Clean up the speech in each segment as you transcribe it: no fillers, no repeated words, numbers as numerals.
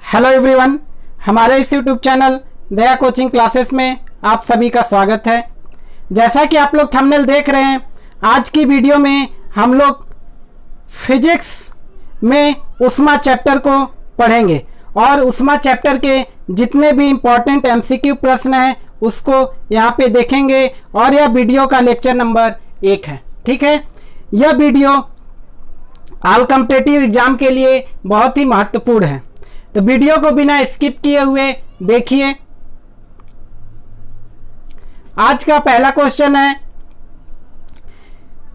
Hello everyone, हमारे इस YouTube channel दया coaching classes में आप सभी का स्वागत है। जैसा कि आप लोग थंबनेल देख रहे हैं, आज की वीडियो में हम लोग फिजिक्स में उष्मा चैप्टर को पढ़ेंगे और उष्मा चैप्टर के जितने भी इम्पोर्टेंट एमसीक्यू प्रश्न हैं उसको यहाँ पे देखेंगे और यह वीडियो का लेक्चर नंबर 1 है। ठीक है, यह वीडियो ऑल कॉम्पिटिटिव एग्जाम के लिए बहुत ही महत्वपूर्ण है, तो वीडियो को बिना स्किप किए हुए देखिए। आज का पहला क्वेश्चन है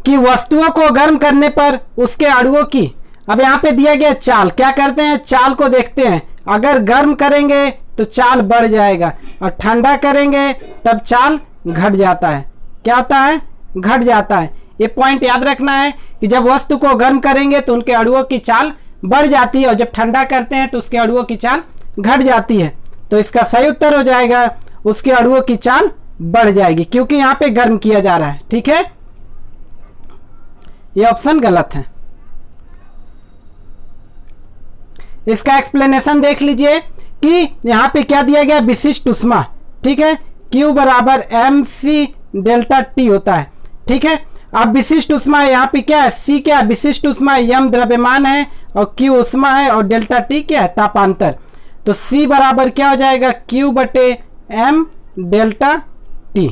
कि वस्तुओं को गर्म करने पर उसके अणुओं की, अब यहां पे दिया गया चाल, क्या करते हैं चाल को देखते हैं। अगर गर्म करेंगे तो चाल बढ़ जाएगा और ठंडा करेंगे तब चाल घट जाता है। क्या होता है? घट जाता है। ये पॉइंट याद रखना है कि जब वस्तु को गर्म करेंगे तो उनके अणुओं की चाल बढ़ जाती है और जब ठंडा करते हैं तो उसके अणुओं की चाल घट जाती है। तो इसका सही उत्तर हो जाएगा उसके अणुओं की चाल बढ़ जाएगी, क्योंकि यहां पे गर्म किया जा रहा है। ठीक है, यह ऑप्शन गलत है। इसका एक्सप्लेनेशन देख लीजिए कि यहां पे क्या दिया गया, विशिष्ट उष्मा। ठीक है, Q बराबर mc डेल्टा T होता है। ठीक है, अब विशिष्ट उष्मा यहाँ पे क्या है, C क्या है, विशिष्ट उष्मा m द्रव्यमान है और Q उष्मा है और डेल्टा T क्या है, तापांतर। तो C बराबर क्या हो जाएगा, Q बटे m डेल्टा T।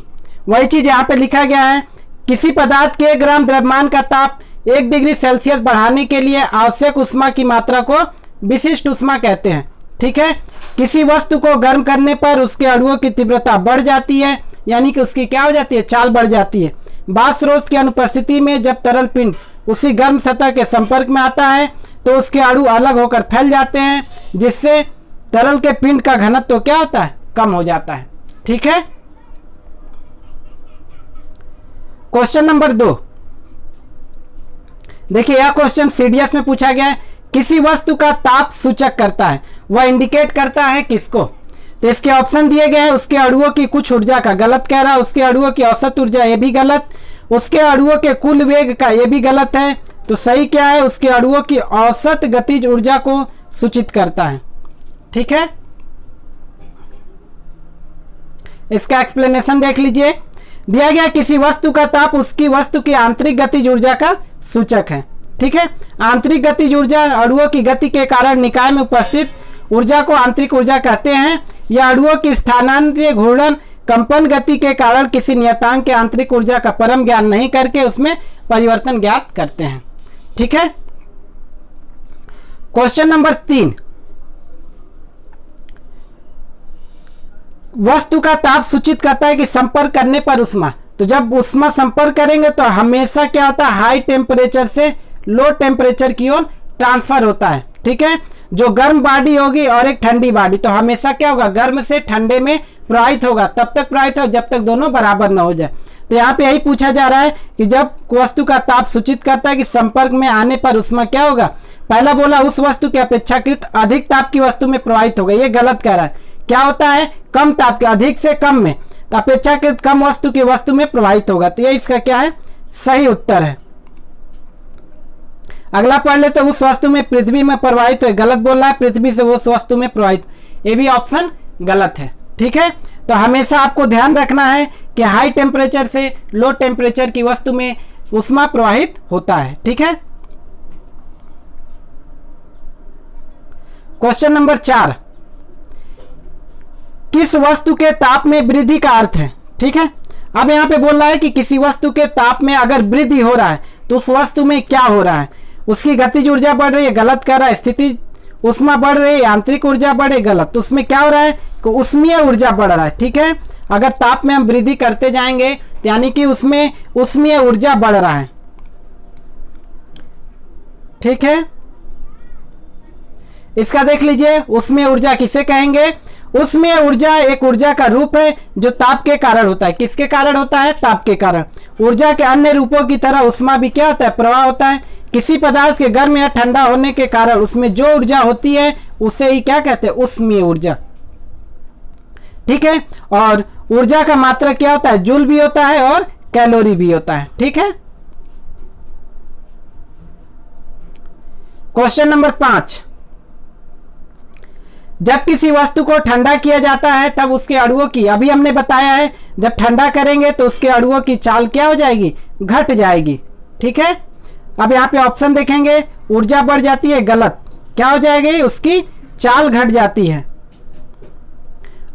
वही चीज यहाँ पे लिखा गया है, किसी पदार्थ के 1 ग्राम द्रव्यमान का ताप 1 डिग्री सेल्सियस बढ़ाने के लिए आवश्यक उष्मा की मात्रा को विशिष्ट उष्मा कहते हैं। ठीक है, किसी वस्तु को गर्म करने पर उसके अणुओं की तीव्रता बढ़ जाती है, यानी कि उसकी क्या हो जाती है, चाल बढ़ जाती है। बाष्प की अनुपस्थिति में जब तरल पिंड उसी गर्म सतह के संपर्क में आता है तो उसके अणु अलग होकर फैल जाते हैं, जिससे तरल के पिंड का घनत्व तो क्या होता है, कम हो जाता है। ठीक है, क्वेश्चन नंबर 2 देखिए, यह क्वेश्चन सीडीएस में पूछा गया है। किसी वस्तु का ताप सूचक करता है, वह इंडिकेट करता है किसको? तो इसके ऑप्शन दिए गए हैं, उसके अणुओं की कुछ ऊर्जा का, गलत कह रहा है। उसके अणुओं की औसत ऊर्जा, ये भी गलत। उसके अणुओं के कुल वेग का, ये भी गलत है। तो सही क्या है, उसके अणुओं की औसत गतिज ऊर्जा को सूचित करता है। ठीक है, इसका एक्सप्लेनेशन देख लीजिए। दिया गया किसी वस्तु का ताप उसकी वस्तु की आंतरिक गतिज ऊर्जा का सूचक है। ठीक है, आंतरिक गतिज ऊर्जा अणुओं की गति के कारण निकाय में उपस्थित ऊर्जा को आंतरिक ऊर्जा कहते हैं। यह अणुओं की स्थानांतरित घूर्णन कंपन गति के कारण किसी नियतांक के आंतरिक ऊर्जा का परम ज्ञान नहीं करके उसमें परिवर्तन ज्ञात करते हैं। ठीक है, क्वेश्चन नंबर 3, वस्तु का ताप सूचित करता है कि संपर्क करने पर उष्मा। तो जब उष्मा संपर्क करेंगे तो हमेशा क्या होता है, हाई टेम्परेचर से लो टेम्परेचर की ओर ट्रांसफर होता है। ठीक है, जो गर्म बॉडी होगी और एक ठंडी बॉडी, तो हमेशा क्या होगा, गर्म से ठंडे में प्रवाहित होगा। तब तक प्रवाहित हो जब तक दोनों बराबर न हो जाए। तो यहाँ पे यही पूछा जा रहा है कि जब वस्तु का ताप सूचित करता है कि संपर्क में आने पर उष्मा क्या होगा। पहला बोला उस वस्तु के अपेक्षाकृत अधिक ताप की वस्तु में प्रवाहित होगा, ये गलत कह रहा है। क्या होता है, कम ताप के, अधिक से कम में, तो अपेक्षाकृत कम वस्तु की वस्तु में प्रवाहित होगा। तो ये इसका क्या है, सही उत्तर है। अगला पढ़ ले, तो उस वस्तु में पृथ्वी में प्रवाहित हो, गलत बोल रहा है, पृथ्वी से उस वस्तु में प्रवाहित, ये भी ऑप्शन गलत है। ठीक है, तो हमेशा आपको ध्यान रखना है कि हाई टेम्परेचर से लो टेम्परेचर की वस्तु में उष्मा प्रवाहित होता है। ठीक है, क्वेश्चन नंबर 4, किस वस्तु के ताप में वृद्धि का अर्थ है? ठीक है, अब यहां पे बोल रहा है कि किसी वस्तु के ताप में अगर वृद्धि हो रहा है तो उस वस्तु में क्या हो रहा है, उसकी गतिज ऊर्जा बढ़ रही है, गलत कर रहा है। स्थिति उष्मा बढ़ रही है, आंतरिक ऊर्जा बढ़े, गलत। तो उसमें क्या हो रहा है कि उष्मीय ऊर्जा बढ़ रहा है। ठीक है, अगर ताप में हम वृद्धि करते जाएंगे यानी कि उसमें उष्मीय ऊर्जा बढ़ रहा है। ठीक है, इसका देख लीजिए, उष्मीय ऊर्जा किसे कहेंगे? उष्मीय ऊर्जा एक ऊर्जा का रूप है जो ताप के कारण होता है। किसके कारण होता है? ताप के कारण। ऊर्जा के अन्य रूपों की तरह उष्मा भी क्या होता है, प्रवाह होता है। किसी पदार्थ के गर्म या ठंडा होने के कारण उसमें जो ऊर्जा होती है उसे ही क्या कहते हैं, उष्मीय ऊर्जा। ठीक है, और ऊर्जा का मात्रक क्या होता है, जूल भी होता है और कैलोरी भी होता है। ठीक है, क्वेश्चन नंबर 5, जब किसी वस्तु को ठंडा किया जाता है तब उसके अणुओं की, अभी हमने बताया है जब ठंडा करेंगे तो उसके अणुओं की चाल क्या हो जाएगी, घट जाएगी। ठीक है, अब यहाँ पे ऑप्शन देखेंगे, ऊर्जा बढ़ जाती है, गलत। क्या हो जाएगी, उसकी चाल घट जाती है।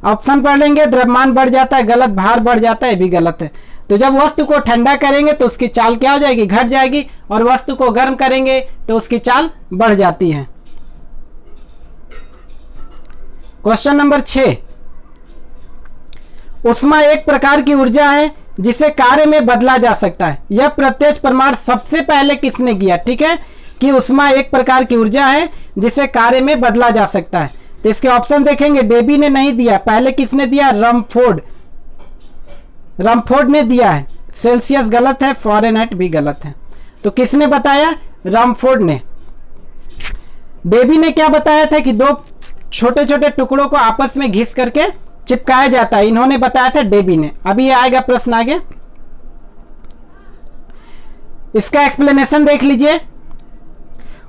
ऑप्शन पढ़ लेंगे, द्रव्यमान बढ़ जाता है, गलत। भार बढ़ जाता है, भी गलत है। तो जब वस्तु को ठंडा करेंगे तो उसकी चाल क्या हो जाएगी, घट जाएगी, और वस्तु को गर्म करेंगे तो उसकी चाल बढ़ जाती है। क्वेश्चन नंबर 6, ऊष्मा एक प्रकार की ऊर्जा है जिसे कार्य में बदला जा सकता है। यह प्रत्यक्ष प्रमाण सबसे पहले किसने किया? ठीक है, कि ऊष्मा एक प्रकार की ऊर्जा है जिसे कार्य में बदला जा सकता है। तो इसके ऑप्शन देखेंगे, डेबी ने नहीं दिया, पहले किसने दिया, रमफोर्ड ने दिया है। सेल्सियस गलत है, फ़ारेनहाइट भी गलत है। तो किसने बताया, रमफोर्ड ने। डेबी ने क्या बताया था कि दो छोटे छोटे टुकड़ों को आपस में घिस करके चिपकाया जाता है, इन्होंने बताया था, डेबी ने। अभी आएगा प्रश्न आगे, इसका एक्सप्लेनेशन देख लीजिए।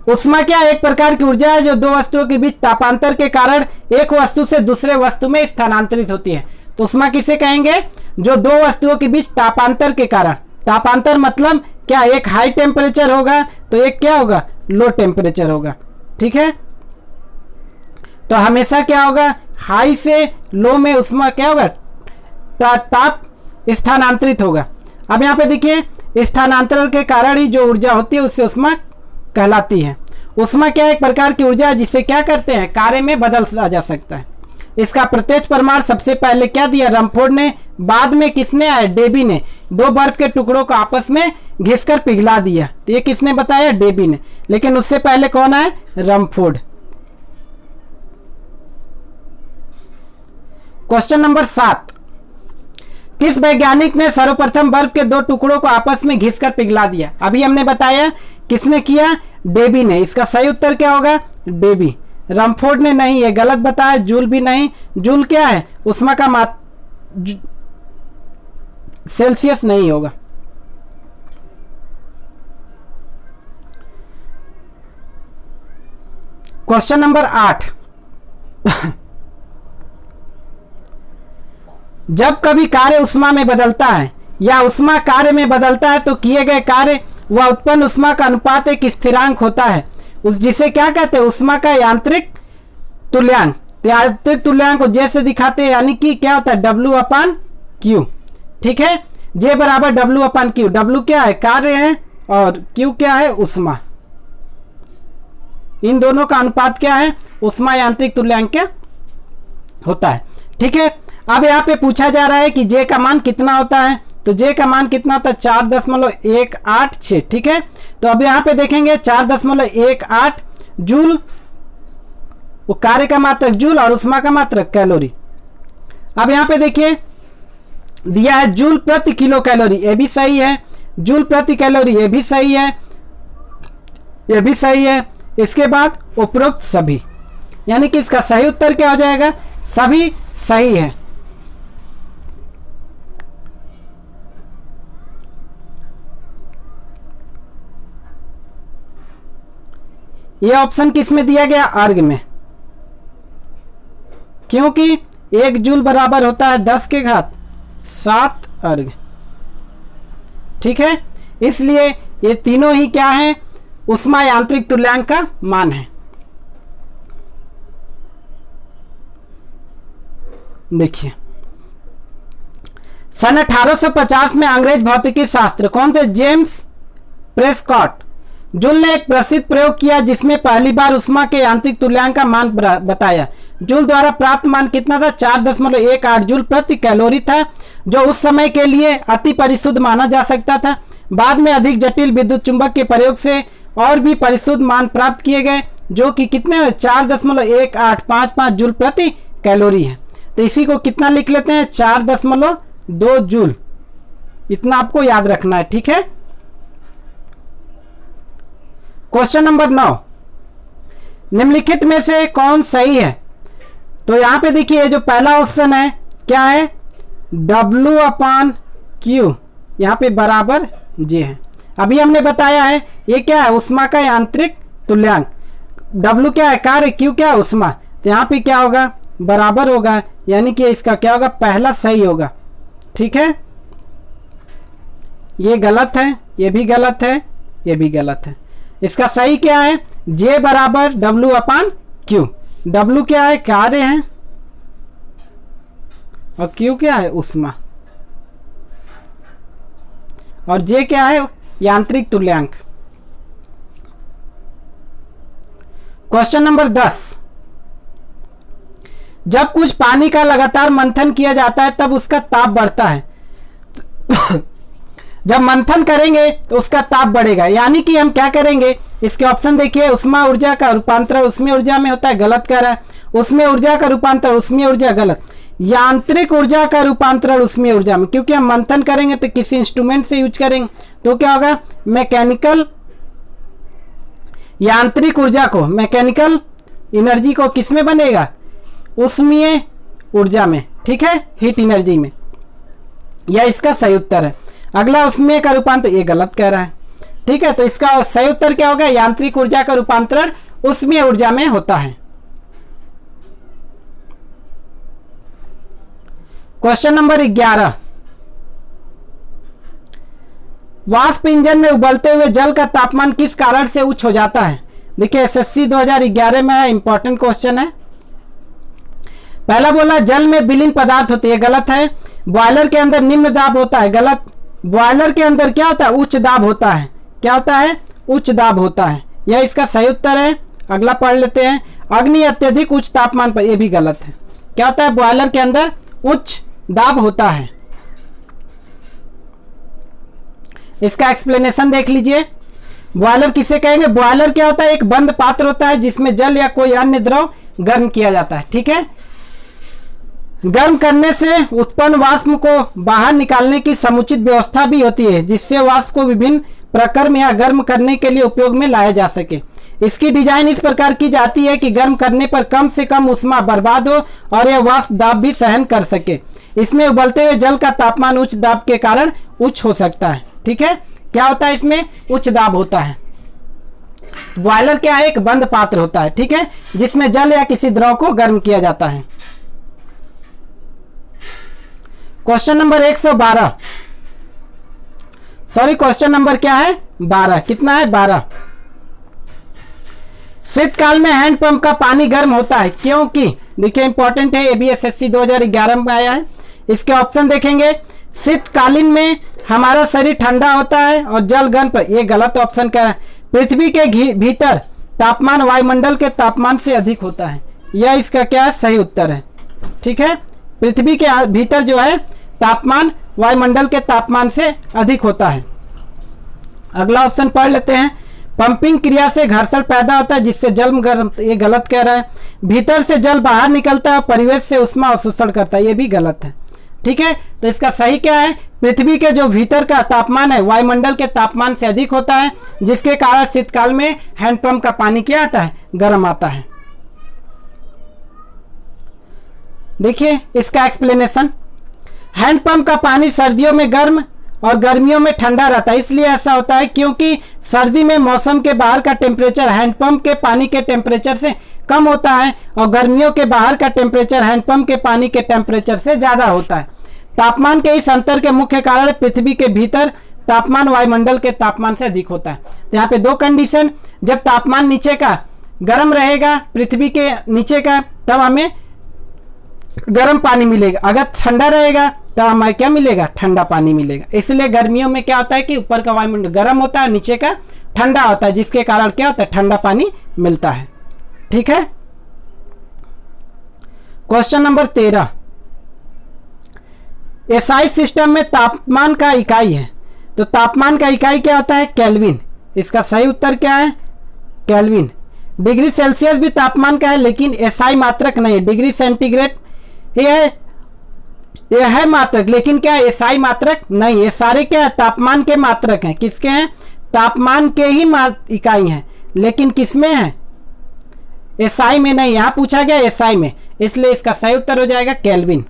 ऊष्मा क्या एक प्रकार की ऊर्जा है जो दो वस्तुओं के बीच तापांतर के कारण एक वस्तु से दूसरे वस्तु में स्थानांतरित होती है। तो ऊष्मा किसे कहेंगे, जो दो वस्तुओं के बीच तापांतर के कारण, तापांतर मतलब क्या, एक हाई टेम्परेचर होगा तो एक क्या होगा, लो टेम्परेचर होगा। ठीक है, तो हमेशा क्या होगा, हाई से लो में ऊष्मा क्या होगा, ताप स्थानांतरित होगा। अब यहाँ पे देखिए, स्थानांतरण के कारण ही जो ऊर्जा होती है उससे ऊष्मा कहलाती है। ऊष्मा क्या एक प्रकार की ऊर्जा है जिसे क्या करते हैं, कार्य में बदला जा सकता है। इसका प्रत्यक्ष प्रमाण सबसे पहले क्या दिया, रमफोर्ड ने। बाद में किसने आया, डेबी ने। दो बर्फ के टुकड़ों को आपस में घिसकर पिघला दिया, तो ये किसने बताया, डेबी ने। लेकिन उससे पहले कौन आया, रमफोर्ड। क्वेश्चन नंबर 7, किस वैज्ञानिक ने सर्वप्रथम बर्फ के दो टुकड़ों को आपस में घिसकर पिघला दिया? अभी हमने बताया किसने किया, डेबी ने। इसका सही उत्तर क्या होगा, डेबी। रमफोर्ड ने नहीं, ये गलत बताया। जूल भी नहीं, जूल क्या है, ऊष्मा का सेल्सियस नहीं होगा। क्वेश्चन नंबर 8, जब कभी कार्य ऊष्मा में बदलता है या ऊष्मा कार्य में बदलता है तो किए गए कार्य व उत्पन्न ऊष्मा का अनुपात एक स्थिरांक होता है, उस जिसे क्या कहते हैं, ऊष्मा का यांत्रिक तुल्यांक। यांत्रिक तुल्यांक को जैसे दिखाते हैं, यानी कि क्या होता है, W/Q। ठीक है, J बराबर W/Q। W क्या है, कार्य है, और Q क्या है, ऊष्मा। इन दोनों का अनुपात क्या है, ऊष्मा यांत्रिक तुल्यांक क्या होता है। ठीक है, अब यहाँ पे पूछा जा रहा है कि J का मान कितना होता है, तो J का मान कितना होता है, 4.186। ठीक है, तो अब यहाँ पे देखेंगे 4.18 जूल, वो कार्य का मात्रक जूल और ऊष्मा का मात्रक कैलोरी। अब यहाँ पे देखिए दिया है जूल प्रति किलो कैलोरी, ये भी सही है। जूल प्रति कैलोरी, ये भी सही है, ये भी सही है। इसके बाद उपरोक्त सभी, यानी कि इसका सही उत्तर क्या हो जाएगा, सभी सही है। यह ऑप्शन किस में दिया गया, अर्ग में, क्योंकि 1 जूल बराबर होता है 10⁻7 अर्ग। ठीक है, इसलिए ये तीनों ही क्या है, ऊष्मा यांत्रिक तुल्यांक का मान है। देखिए, सन 1850 में अंग्रेज भौतिकी शास्त्र कौन थे, जेम्स प्रेस्कॉट। जूल ने एक प्रसिद्ध प्रयोग किया जिसमें पहली बार ऊष्मा के यांत्रिक तुल्यांक का मान बताया। जूल द्वारा प्राप्त मान कितना था, 4.18 जूल प्रति कैलोरी था, जो उस समय के लिए अति परिशुद्ध माना जा सकता था। बाद में अधिक जटिल विद्युत चुंबक के प्रयोग से और भी परिशुद्ध मान प्राप्त किए गए, जो कि कितने 4.1855 जूल प्रति कैलोरी है। तो इसी को कितना लिख लेते हैं, 4.2 जूल। इतना आपको याद रखना है। ठीक है, क्वेश्चन नंबर 9, निम्नलिखित में से कौन सही है? तो यहां पे देखिए जो पहला ऑप्शन है क्या है, W/Q, यहां पे बराबर J है। अभी हमने बताया है ये क्या है, ऊष्मा का यांत्रिक तुल्यांक। W क्या है, कार्य, Q क्या है, ऊष्मा। तो यहाँ पे क्या होगा, बराबर होगा, यानी कि इसका क्या होगा, पहला सही होगा। ठीक है, ये गलत है, ये भी गलत है, ये भी गलत है। इसका सही क्या है, J बराबर W/Q। W क्या है, कार्य है, और Q क्या है, ऊष्मा, और J क्या है, यांत्रिक तुल्यांक। क्वेश्चन नंबर 10, जब कुछ पानी का लगातार मंथन किया जाता है तब उसका ताप बढ़ता है। जब मंथन करेंगे तो उसका ताप बढ़ेगा, यानी कि हम क्या करेंगे, इसके ऑप्शन देखिए, उष्मा ऊर्जा का रूपांतरण उष्मीय ऊर्जा में होता है, गलत कह रहा है। उष्मीय ऊर्जा का रूपांतरण उष्मीय ऊर्जा, गलत। यांत्रिक ऊर्जा का रूपांतरण उष्मीय ऊर्जा में, क्योंकि हम मंथन करेंगे तो किसी इंस्ट्रूमेंट से यूज करेंगे, तो क्या होगा, मैकेनिकल, यांत्रिक ऊर्जा को, मैकेनिकल एनर्जी को किस में बनेगा, उष्मीय ऊर्जा में। ठीक है, हीट एनर्जी में, यह इसका सही उत्तर है। अगला उष्मीय का रूपांतर, ये गलत कह रहा है। ठीक है, तो इसका सही उत्तर क्या होगा, यांत्रिक ऊर्जा का रूपांतरण उष्मीय ऊर्जा में होता है। क्वेश्चन नंबर 11, वाष्प इंजन में उबलते हुए जल का तापमान किस कारण से उच्च हो जाता है। देखिए एसएससी 2011 में है, इंपॉर्टेंट क्वेश्चन है। पहला बोला जल में विलीन पदार्थ होती है, गलत है। बॉयलर के अंदर निम्न दाब होता है, गलत। बॉयलर के अंदर क्या होता है, उच्च दाब होता है। क्या होता है, उच्च दाब होता है, यह इसका सही उत्तर है। अगला पढ़ लेते हैं, अग्नि अत्यधिक उच्च तापमान पर, यह भी गलत है। क्या होता है, बॉयलर के अंदर उच्च दाब होता है। इसका एक्सप्लेनेशन देख लीजिए। बॉयलर किसे कहेंगे, बॉयलर क्या होता है, एक बंद पात्र होता है जिसमें जल या कोई अन्य द्रव गर्म किया जाता है। ठीक है, गर्म करने से उत्पन्न वाष्प को बाहर निकालने की समुचित व्यवस्था भी होती है, जिससे वाष्प को विभिन्न प्रक्रम या गर्म करने के लिए उपयोग में लाया जा सके। इसकी डिजाइन इस प्रकार की जाती है कि गर्म करने पर कम से कम ऊष्मा बर्बाद हो और यह वाष्प दाब भी सहन कर सके। इसमें उबलते हुए जल का तापमान उच्च दाब के कारण उच्च हो सकता है। ठीक है, क्या होता है, इसमें उच्च दाब होता है। बॉयलर क्या है, एक बंद पात्र होता है। ठीक है, जिसमें जल या किसी द्रव को गर्म किया जाता है। Question number 112, sorry question number क्या है, 12। कितना है, 12। शीतकाल में हैंडपंप का पानी गर्म होता है क्योंकि, देखिए इंपॉर्टेंट है, ये भी एसएससी 2011 में आया है। इसके ऑप्शन देखेंगे, शीतकालीन में हमारा शरीर ठंडा होता है और जल गर्म पर, यह गलत ऑप्शन क्या है। पृथ्वी के भीतर तापमान वायुमंडल के तापमान से अधिक होता है, यह इसका क्या है, सही उत्तर है। ठीक है, पृथ्वी के भीतर जो है तापमान वायुमंडल के तापमान से अधिक होता है। अगला ऑप्शन पढ़ लेते हैं, पंपिंग क्रिया से घर्षण पैदा होता है जिससे जल गर्म, ये गलत कह रहा है। भीतर से जल बाहर निकलता है, परिवेश से उष्मा अवशोषण करता है, ये भी गलत है। ठीक है, तो इसका सही क्या है, पृथ्वी के जो भीतर का तापमान है वायुमंडल के तापमान से अधिक होता है, जिसके कारण शीतकाल में हैंडपंप का पानी क्या आता है, गर्म आता है। देखिए इसका एक्सप्लेनेशन, हैंडपंप का पानी सर्दियों में गर्म और गर्मियों में ठंडा रहता है। इसलिए ऐसा होता है क्योंकि सर्दी में मौसम के बाहर का टेम्परेचर हैंडपंप के पानी के टेम्परेचर से कम होता है और गर्मियों के बाहर का टेम्परेचर हैंडपंप के पानी के टेम्परेचर से ज़्यादा होता है। तापमान के इस अंतर के मुख्य कारण पृथ्वी के भीतर तापमान वायुमंडल के तापमान से अधिक होता है। तो यहाँ पे दो कंडीशन, जब तापमान नीचे का गर्म रहेगा पृथ्वी के नीचे का, तब हमें गर्म पानी मिलेगा। अगर ठंडा रहेगा तब हमें क्या मिलेगा, ठंडा पानी मिलेगा। इसलिए गर्मियों में क्या होता है कि ऊपर का वायुमंडल गर्म होता है, नीचे का ठंडा होता है, जिसके कारण क्या होता है, ठंडा पानी मिलता है। ठीक है, क्वेश्चन नंबर 13, एसआई सिस्टम में तापमान का इकाई है, तो तापमान का इकाई क्या होता है, केल्विन। इसका सही उत्तर क्या है, केल्विन। डिग्री सेल्सियस भी तापमान का है लेकिन एसआई मात्रक नहीं है। डिग्री सेंटीग्रेड यह है मात्रक, लेकिन क्या है, एसआई मात्रक नहीं। ये सारे क्या है, तापमान के मात्रक हैं। किसके हैं, तापमान के ही इकाई हैं, लेकिन किसमें है, एसआई में नहीं। यहां पूछा गया एसआई में, इसलिए इसका सही उत्तर हो जाएगा केल्विन।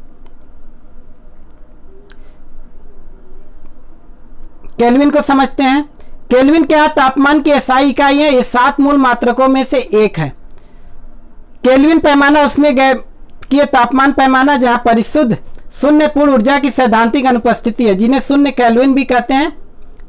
केल्विन को समझते हैं। केल्विन क्या, तापमान की एसआई इकाई है, ये 7 मूल मात्रकों में से एक है। केल्विन पैमाना उसमें गैसीय तापमान पैमाना जहां परिशुद्ध शून्य पूर्ण ऊर्जा की सैद्धांतिक अनुपस्थिति है, जिन्हें शून्य केल्विन भी कहते हैं।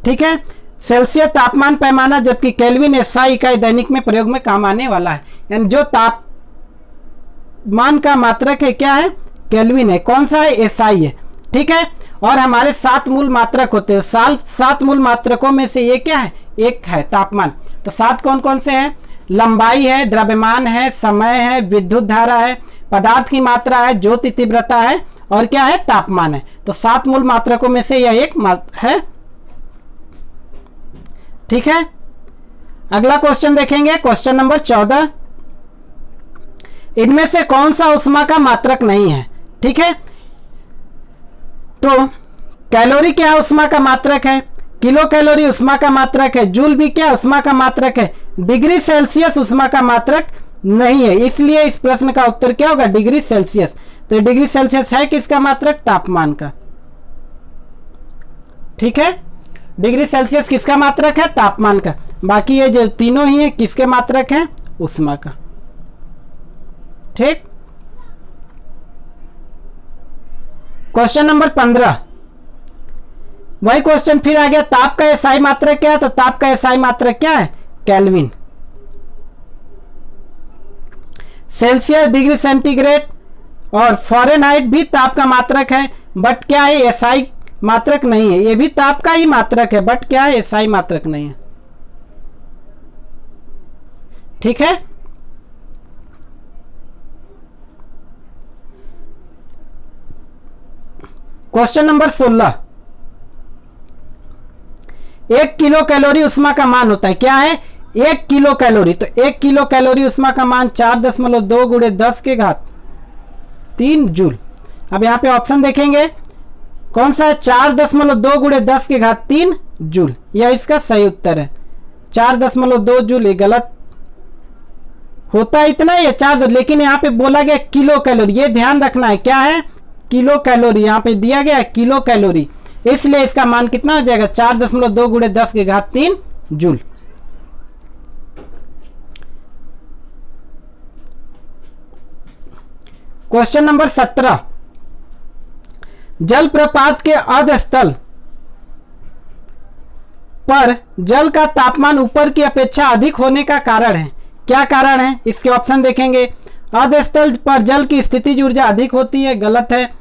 ठीक है, सेल्सियस तापमान पैमाना, जबकि केल्विन एसआई इकाई दैनिक में प्रयोग में काम आने वाला है। यानी जो तापमान का मात्रक है क्या है, केल्विन है। कौन सा है, एसआई है। ठीक है, और हमारे 7 मूल मात्रक होते हैं। 7 मूल मात्रकों में से ये क्या है, एक है तापमान। तो 7 कौन कौन से हैं, लंबाई है, द्रव्यमान है, समय है, विद्युत धारा है, पदार्थ की मात्रा है, ज्योति तीव्रता है, और क्या है, तापमान है। तो 7 मूल मात्रकों में से यह एक है। ठीक है, अगला क्वेश्चन देखेंगे, क्वेश्चन नंबर 14। इनमें से कौन सा ऊष्मा का मात्रक नहीं है। ठीक है, तो कैलोरी क्या ऊष्मा का मात्रक है, किलो कैलोरी ऊष्मा का मात्रक है, जूल भी क्या ऊष्मा का मात्रक है, डिग्री सेल्सियस ऊष्मा का मात्रक नहीं है। इसलिए इस प्रश्न का उत्तर क्या होगा, डिग्री सेल्सियस। तो डिग्री सेल्सियस है किसका मात्रक, तापमान का। ठीक है, डिग्री सेल्सियस किसका मात्रक है, तापमान का। बाकी ये जो तीनों ही है किसके मात्रक है, ऊष्मा का। ठीक, क्वेश्चन नंबर 15, वही क्वेश्चन फिर आ गया। ताप का एसआई मात्रक क्या है, तो ताप का एसआई मात्रक क्या है, केल्विन। सेल्सियस, डिग्री सेंटीग्रेड और फ़ारेनहाइट भी ताप का मात्रक है, बट क्या है, एसआई मात्रक नहीं है। ये भी ताप का ही मात्रक है, बट क्या है, एसआई मात्रक नहीं है। ठीक है, क्वेश्चन नंबर 16, 1 किलो कैलोरी ऊष्मा का मान होता है, क्या है, 1 किलो कैलोरी। तो 1 किलो कैलोरी ऊष्मा का मान 4.2 गुणे 10 के घात 3 जूल। अब यहाँ पे ऑप्शन देखेंगे कौन सा है, 4.2 गुणे 10 के घात 3 जूल। यह इसका सही उत्तर है। 4.2 जूल, ये गलत होता है, इतना ही है 4, लेकिन यहाँ पे बोला गया किलो कैलोरी। ये ध्यान रखना है, क्या है, किलो कैलोरी। यहाँ पे दिया गया है किलो कैलोरी, इसलिए इसका मान कितना हो जाएगा, 4.2 गुणे 10 के घात 3 जूल। क्वेश्चन नंबर 17, जल प्रपात के अधस्थल पर जल का तापमान ऊपर की अपेक्षा अधिक होने का कारण है, क्या कारण है। इसके ऑप्शन देखेंगे। अधस्थल पर जल की स्थितिज ऊर्जा अधिक होती है, गलत है।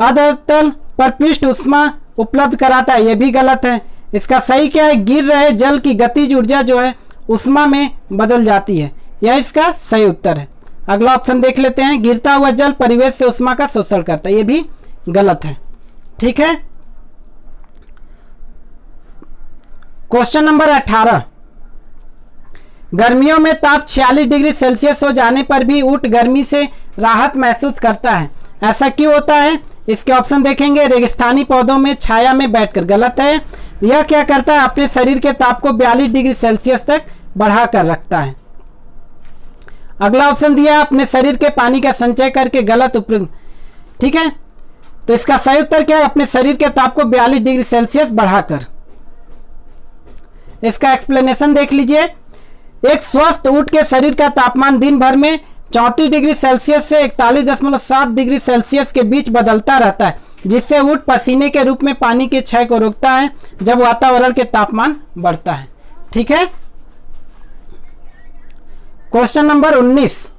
अधस्थल पर पृष्ठ ऊष्मा उपलब्ध कराता है, यह भी गलत है। इसका सही क्या है, गिर रहे जल की गतिज ऊर्जा जो है ऊष्मा में बदल जाती है, यह इसका सही उत्तर है। अगला ऑप्शन देख लेते हैं, गिरता हुआ जल परिवेश से ऊष्मा का शोषण करता है, यह भी गलत है। ठीक है, क्वेश्चन नंबर 18, गर्मियों में ताप 46 डिग्री सेल्सियस हो जाने पर भी ऊंट गर्मी से राहत महसूस करता है, ऐसा क्यों होता है। इसके ऑप्शन देखेंगे। रेगिस्तानी पौधों में छाया में बैठकर, गलत है। यह क्या करता है, अपने शरीर के ताप को 42 डिग्री सेल्सियस तक बढ़ा कर रखता है। अगला ऑप्शन दिया, अपने शरीर के पानी का संचय करके, गलत उपयोग। ठीक है, तो इसका सही उत्तर क्या है, अपने शरीर के ताप को 42 डिग्री सेल्सियस बढ़ाकर। इसका एक्सप्लेनेशन देख लीजिए। एक स्वस्थ ऊंट के शरीर का तापमान दिन भर में 34 डिग्री सेल्सियस से 41.7 डिग्री सेल्सियस के बीच बदलता रहता है, जिससे ऊंट पसीने के रूप में पानी के क्षय को रोकता है जब वातावरण के तापमान बढ़ता है। ठीक है, क्वेश्चन नंबर 19,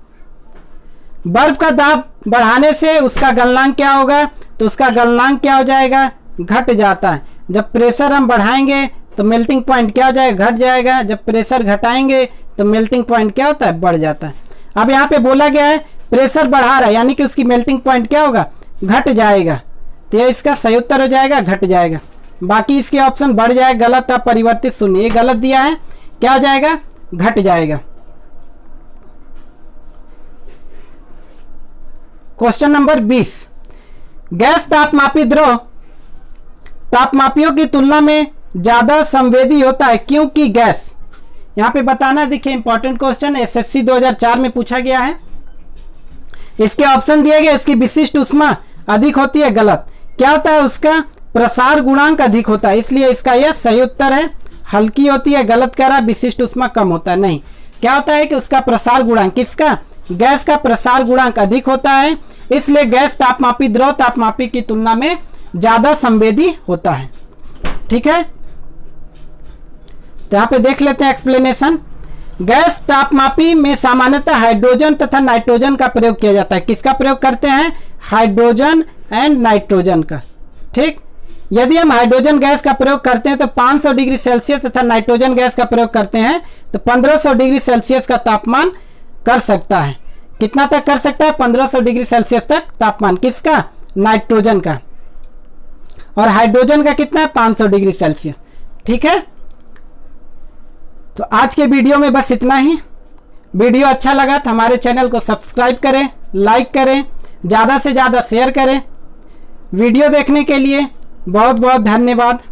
बर्फ का दाब बढ़ाने से उसका गलनांक क्या होगा, तो उसका गलनांक क्या हो जाएगा, घट जाता है। जब प्रेशर हम बढ़ाएंगे तो मेल्टिंग पॉइंट क्या हो जाएगा, घट जाएगा। जब प्रेशर घटाएंगे तो मेल्टिंग पॉइंट क्या होता है, बढ़ जाता है। अब यहाँ पे बोला गया है प्रेशर बढ़ा रहा है, यानी कि उसकी मेल्टिंग पॉइंट क्या होगा, घट जाएगा। तो यह इसका सही उत्तर हो जाएगा, घट जाएगा। बाकी इसके ऑप्शन बढ़ जाएगा, गलत, अपरिवर्तित, शून्य, ये गलत दिया है, क्या हो जाएगा, घट जाएगा। क्वेश्चन नंबर 20, गैस तापमापी द्रव तापमापियों की तुलना में ज्यादा संवेदी होता है, क्योंकि गैस, यहाँ पे बताना, देखिए इंपॉर्टेंट क्वेश्चन, एसएससी 2004 में पूछा गया है। इसके ऑप्शन दिए गए, इसकी विशिष्ट ऊष्मा अधिक होती है, गलत। क्या होता है, उसका प्रसार गुणांक अधिक होता है, इसलिए इसका यह सही उत्तर है। हल्की होती है, गलत कह रहा, विशिष्ट ऊष्मा कम होता है, नहीं। क्या होता है कि उसका प्रसार गुणांक, किसका, गैस का प्रसार गुणांक अधिक होता है, इसलिए गैस तापमापी द्रव तापमापी की तुलना में ज्यादा संवेदी होता है। ठीक है, तो यहां पे देख लेते हैं एक्सप्लेनेशन। गैस तापमापी में सामान्यतः हाइड्रोजन तथा नाइट्रोजन का प्रयोग किया जाता है। किसका प्रयोग करते हैं? हाइड्रोजन एंड नाइट्रोजन का। ठीक, यदि हम हाइड्रोजन गैस का प्रयोग करते हैं तो 500 डिग्री सेल्सियस तथा नाइट्रोजन गैस का प्रयोग करते हैं तो 1500 डिग्री सेल्सियस का तापमान कर सकता है। कितना तक कर सकता है? 1500 डिग्री सेल्सियस तक तापमान। किसका? नाइट्रोजन का। और हाइड्रोजन का कितना है? 500 डिग्री सेल्सियस। ठीक है, तो आज के वीडियो में बस इतना ही। वीडियो अच्छा लगा तो हमारे चैनल को सब्सक्राइब करें, लाइक करें, ज़्यादा से ज़्यादा शेयर करें। वीडियो देखने के लिए बहुत बहुत धन्यवाद।